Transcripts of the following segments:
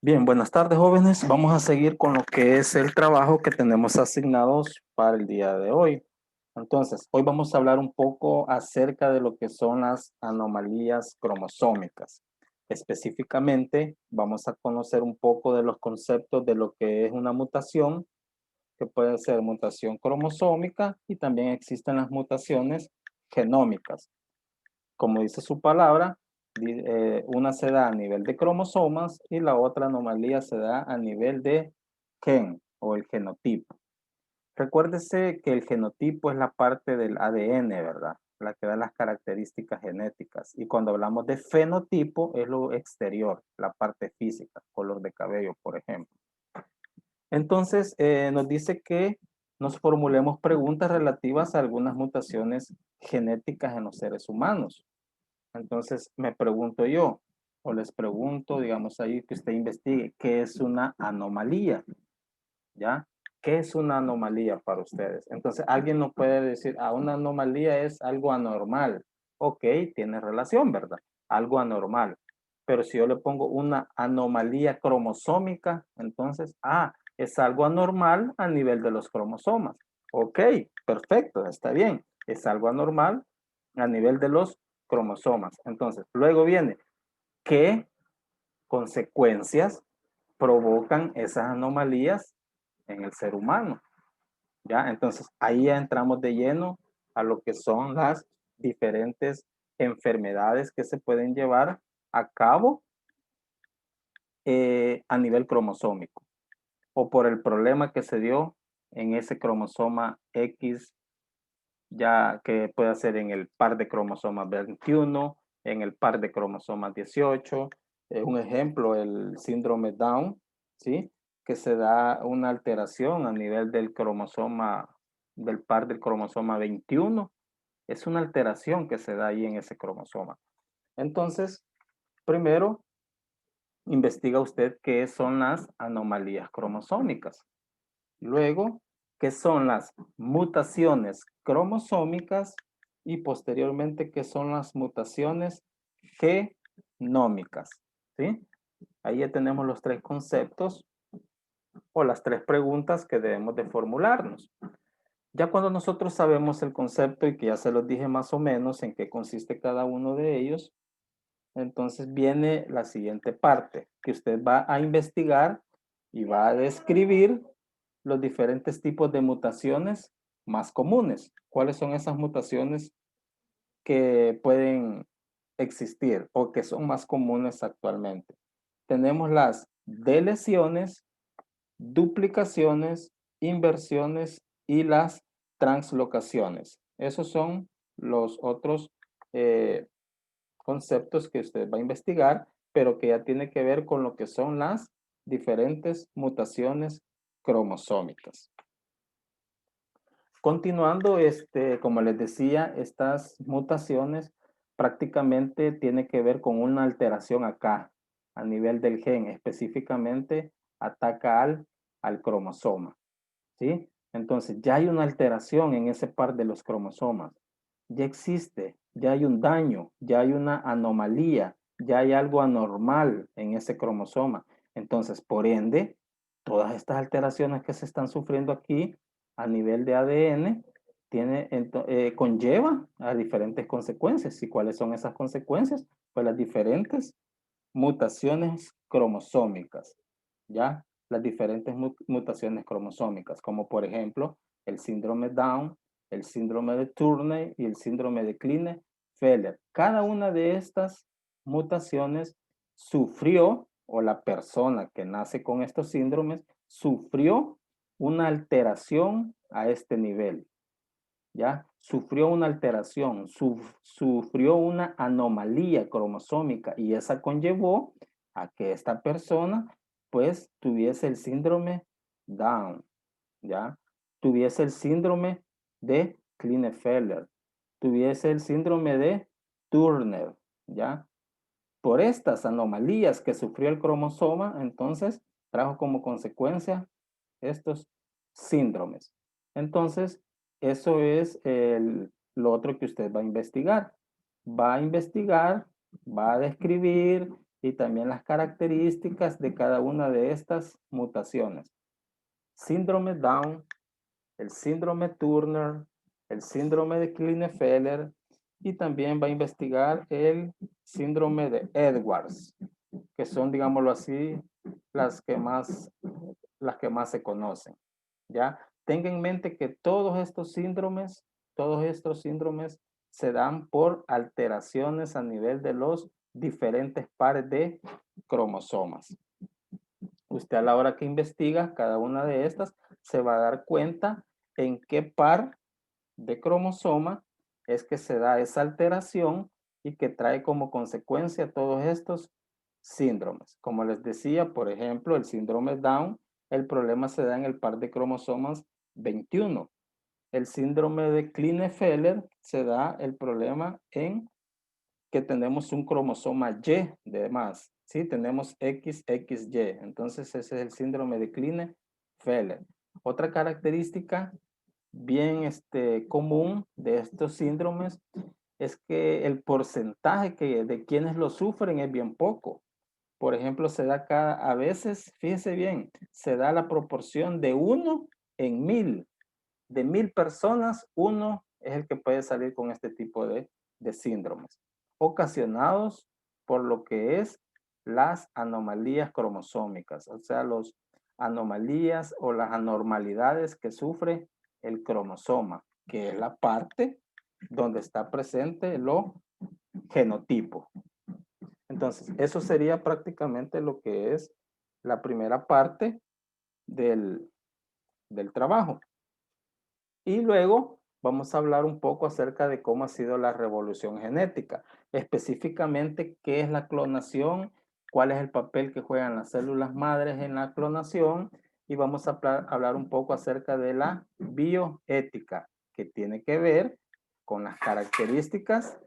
Bien, buenas tardes, jóvenes. Vamos a seguir con lo que es el trabajo que tenemos asignados para el día de hoy. Entonces, hoy vamos a hablar un poco acerca de lo que son las anomalías cromosómicas. Específicamente, vamos a conocer un poco de los conceptos de lo que es una mutación, que puede ser mutación cromosómica, y también existen las mutaciones genómicas. Como dice su palabra, una se da a nivel de cromosomas y la otra anomalía se da a nivel de gen o el genotipo. Recuérdese que el genotipo es la parte del ADN, ¿verdad? La que da las características genéticas. Y cuando hablamos de fenotipo es lo exterior, la parte física, color de cabello, por ejemplo. Entonces, nos dice que nos formulemos preguntas relativas a algunas mutaciones genéticas en los seres humanos. Entonces me pregunto yo, o les pregunto, digamos ahí que usted investigue, ¿qué es una anomalía? ¿Ya? ¿Qué es una anomalía para ustedes? Entonces alguien no puede decir, una anomalía es algo anormal. Ok, tiene relación, ¿verdad? Algo anormal. Pero si yo le pongo una anomalía cromosómica, entonces, es algo anormal a nivel de los cromosomas. Ok, perfecto, está bien. Es algo anormal a nivel de los cromosomas. Entonces, luego viene, ¿qué consecuencias provocan esas anomalías en el ser humano? ¿Ya? Entonces, ahí ya entramos de lleno a lo que son las diferentes enfermedades que se pueden llevar a cabo a nivel cromosómico o por el problema que se dio en ese cromosoma X, ya que puede ser en el par de cromosomas 21, en el par de cromosomas 18. Un ejemplo, el síndrome Down, ¿sí? Que se da una alteración a nivel del cromosoma, del par del cromosoma 21. Es una alteración que se da ahí en ese cromosoma. Entonces, primero, investiga usted qué son las anomalías cromosómicas. Luego, ¿qué son las mutaciones cromosómicas? Y posteriormente, ¿qué son las mutaciones genómicas? ¿Sí? Ahí ya tenemos los tres conceptos o las tres preguntas que debemos de formularnos. Ya cuando nosotros sabemos el concepto y que ya se los dije más o menos en qué consiste cada uno de ellos, entonces viene la siguiente parte, que usted va a investigar y va a describir los diferentes tipos de mutaciones más comunes. ¿Cuáles son esas mutaciones que pueden existir o que son más comunes actualmente? Tenemos las deleciones, duplicaciones, inversiones y las translocaciones. Esos son los otros conceptos que usted va a investigar, pero que ya tiene que ver con lo que son las diferentes mutaciones cromosómicas. Continuando, como les decía, estas mutaciones prácticamente tiene que ver con una alteración acá, a nivel del gen, específicamente ataca al cromosoma, ¿sí? Entonces, ya hay una alteración en ese par de los cromosomas, ya existe, ya hay un daño, ya hay una anomalía, ya hay algo anormal en ese cromosoma. Entonces, por ende, todas estas alteraciones que se están sufriendo aquí a nivel de ADN conlleva a diferentes consecuencias. ¿Y cuáles son esas consecuencias? Pues las diferentes mutaciones cromosómicas, ¿ya? Las diferentes mutaciones cromosómicas, como por ejemplo el síndrome Down, el síndrome de Turner y el síndrome de Klinefelter. Cada una de estas mutaciones sufrió, o la persona que nace con estos síndromes, sufrió una alteración a este nivel, ¿ya? Sufrió una alteración, sufrió una anomalía cromosómica y esa conllevó a que esta persona pues tuviese el síndrome Down, ¿ya? Tuviese el síndrome de Klinefelter, tuviese el síndrome de Turner, ¿ya? Por estas anomalías que sufrió el cromosoma, entonces trajo como consecuencia estos síndromes. Entonces, eso es lo otro que usted va a investigar. Va a investigar, va a describir y también las características de cada una de estas mutaciones. Síndrome Down, el síndrome Turner, el síndrome de Klinefelter y también va a investigar el síndrome de Edwards, que son, digámoslo así, las que más se conocen. ¿Ya? Tenga en mente que todos estos síndromes se dan por alteraciones a nivel de los diferentes pares de cromosomas. Usted a la hora que investiga cada una de estas se va a dar cuenta en qué par de cromosoma es que se da esa alteración y que trae como consecuencia todos estos síndromes. Como les decía, por ejemplo, el síndrome Down, el problema se da en el par de cromosomas 21. El síndrome de Klinefelter se da el problema en que tenemos un cromosoma Y de más, ¿sí? Tenemos XXY, entonces ese es el síndrome de Klinefelter. Otra característica bien común de estos síndromes es que el porcentaje de quienes lo sufren es bien poco. Por ejemplo, a veces, fíjese bien, se da la proporción de 1 en 1000. De 1000 personas, uno es el que puede salir con este tipo de síndromes, ocasionados por lo que es las anomalías cromosómicas, o sea, las anomalías o las anormalidades que sufre el cromosoma, que es la parte donde está presente lo genotipo. Entonces, eso sería prácticamente lo que es la primera parte del trabajo. Y luego vamos a hablar un poco acerca de cómo ha sido la revolución genética, específicamente qué es la clonación, cuál es el papel que juegan las células madres en la clonación y vamos a hablar un poco acerca de la bioética, que tiene que ver con las características,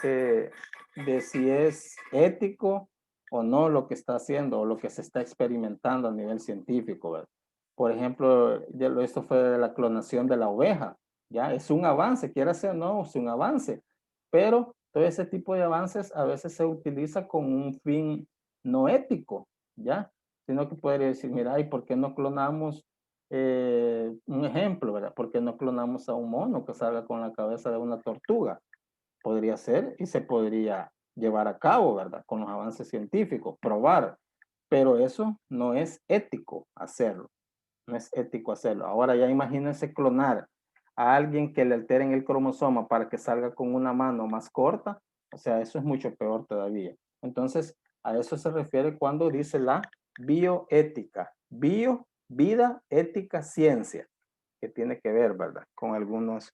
de si es ético o no lo que está haciendo o lo que se está experimentando a nivel científico, ¿verdad? Por ejemplo, esto fue de la clonación de la oveja, ¿ya? Es un avance, quiera ser o no, es un avance, pero todo ese tipo de avances a veces se utiliza con un fin no ético, ¿ya? Sino que podría decir, mira, ¿y por qué no clonamos un ejemplo, ¿verdad? ¿Por qué no clonamos a un mono que salga con la cabeza de una tortuga? Podría ser y se podría llevar a cabo, ¿verdad? Con los avances científicos, probar, pero eso no es ético hacerlo. No es ético hacerlo. Ahora ya imagínense clonar a alguien que le alteren el cromosoma para que salga con una mano más corta. O sea, eso es mucho peor todavía. Entonces, a eso se refiere cuando dice la bioética. Bio, vida, ética, ciencia, que tiene que ver, ¿verdad? Con algunas,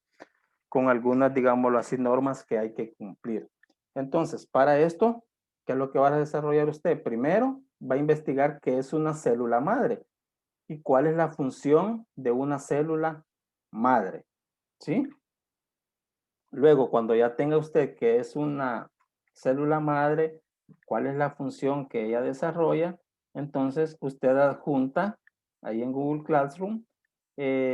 digámoslo así, normas que hay que cumplir. Entonces, para esto, ¿qué es lo que va a desarrollar usted? Primero, va a investigar qué es una célula madre y cuál es la función de una célula madre, ¿sí? Luego, cuando ya tenga usted que es una célula madre, cuál es la función que ella desarrolla, entonces usted adjunta ahí en Google Classroom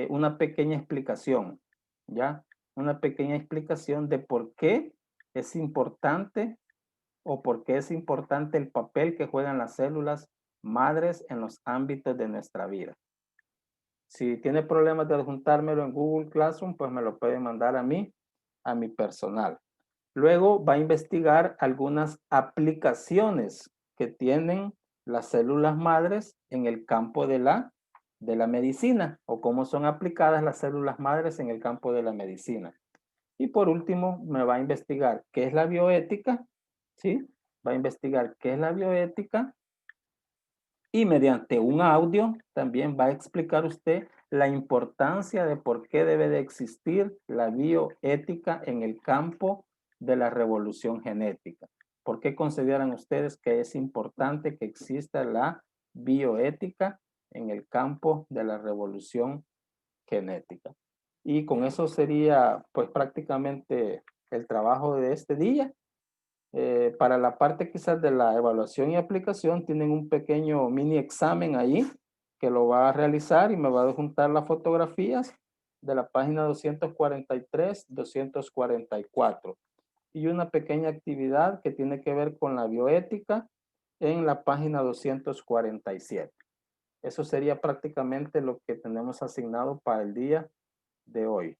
una pequeña explicación, ¿ya? Una pequeña explicación de por qué es importante o por qué es importante el papel que juegan las células madres en los ámbitos de nuestra vida. Si tiene problemas de adjuntármelo en Google Classroom, pues me lo puede mandar a mí, a mi personal. Luego va a investigar algunas aplicaciones que tienen las células madres en el campo de la medicina o cómo son aplicadas las células madres en el campo de la medicina. Y por último, me va a investigar qué es la bioética, ¿sí? Va a investigar qué es la bioética y mediante un audio también va a explicar usted la importancia de por qué debe de existir la bioética en el campo de la revolución genética. ¿Por qué consideran ustedes que es importante que exista la bioética en el campo de la revolución genética? Y con eso sería pues prácticamente el trabajo de este día. Para la parte quizás de la evaluación y aplicación, tienen un pequeño mini examen ahí que lo va a realizar y me va a juntar las fotografías de la página 243, 244. y una pequeña actividad que tiene que ver con la bioética en la página 247. Eso sería prácticamente lo que tenemos asignado para el día de hoy.